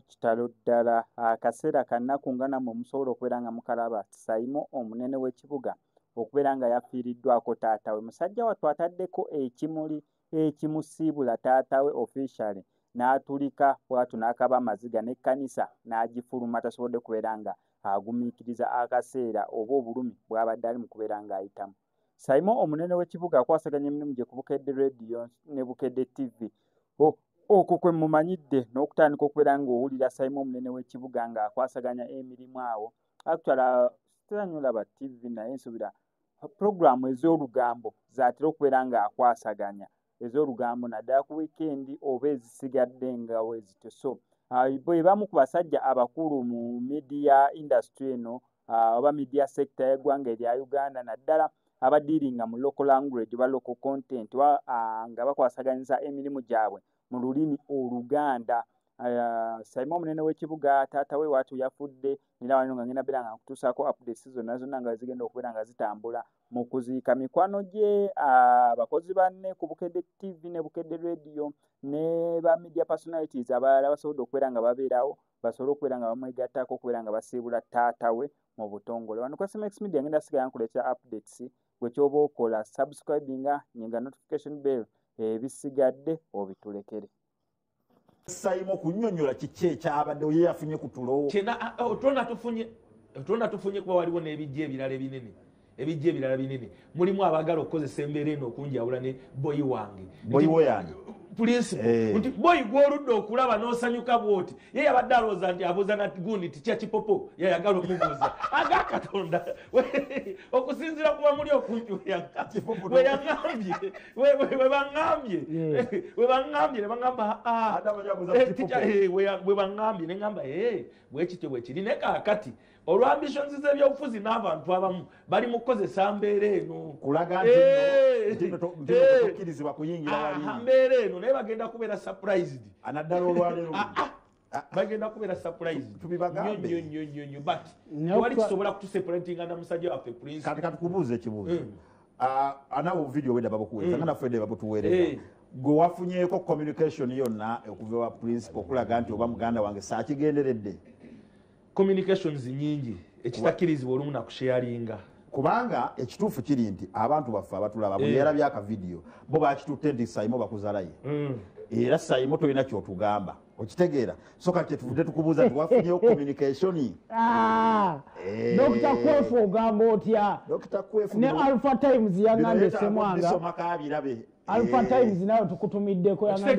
kitalo ddala akaseera kannaku nga nammwe musobola okubeera nga mukalaba Saimo omunene w'ekibuga okubeera nga yafiiriddwako taata we. Musajja wattu ataddeko ekimuli ekimusiibula taata we officially n'atulika bw'atyo n'akaba amaziga n'ekkanisa n'agifuluma tasobodde kubeera nga agumiikiriza akaseera oba obulumi bw'abadde ali mu kubeera ng'ayitamu. Saimo omunene w'ekibuga akwasaganya emirimu gye ku Bukedde Radio ne Bukedde TV. Okwo kwe mumanyidde n'okutandika okubeera ng'owulira Saimo omunene w'ekibuga ng'akwasaganya emirimu awo. Actually sitanyolaba TV naye nsuubira puroguramu ez'olugambo zaatera okubeera ng'akwasaganya ez'olugambo naddala ku wiikendi oba ezisigadde nga weezito. So bwe bamu ku basajja abakulu mu media industry eno oba media sector y'eggwanga erya Uganda naddala abadiiringa mu local language oba local content nga bakwasaganyiza emirimu gyabwe mu lulimi Oluganda. Saimo omunene w'ekibuga taata we waatu yafudde era wano nga ngenda beera nga nkutuusaako updates zonna zonna nga zigenda okubeera nga zitambula mu kuziika mikwano gye abakozi banne ku Bukedde TV ne Bukedde Radio ne ba media personalities abalala basobodde okubeera nga babeerawo basobole okubeera nga bamwegattako okubeera nga basiibula taata we mu butongole. Wano ku SMX Media ngenda sigala nkuleetera updates gwe kyoba okola subscribinga nyenga notification bell ebisigadde obitulekere. Saimo kunnyonnyola kiki ekyabadde ye yafunye ku tulo otona tufunye kuba waliwo n'ebijja ebirala binene mulimu abagala okukozesa embeera eno okunjawula ne boyi wange principle nti boyi gw'oludde okulaba n'osanyuka bw'oti ye yabadde alowooza nti abuuza na gundi tikya kipopo yayagala okumubuuza aga Katonda okusinziira kuba muli okunjulira we baŋŋambye ne baŋŋamba we baŋŋambye ne ŋŋamba bwekityo bwekiri naye kaakati olw'ambitions z'ebyobufuzi n'abantu abamu bali mu kukozesa mbeera eno kulaga nti tokkirizibwa kuyingira wali mbeera eno naye bagenda kubeera surprised anaddala olwaleero bagenda kubeera surprised nnyo but tewali kisobola kutuseparatinga na musajja waffe Prince. Kati katukubuuza ekibuuzo anawo video wedda babukuweereza nga naffe babutuweereza gwe wafunyeeko communication yonna okuva wa principal okulaga nti oba muganda wange saakigenderedde communications nyingi ekitakkirizibwa olumu nakusharinga kubanga ekituufu kiri nti abantu baffe abatulaba bwe yeerabye aka video bo bakitutte nti Saimo bakuzalaye era Saimo tolina kyotugamba okitegeera so kati kyetuvudde tukubuuza nti wafunyeyo communication Dr. Kwefu ogamba otya ne Alpha Times yangambye Semwanga Alpha Times nayo tukutumiddeko yangambye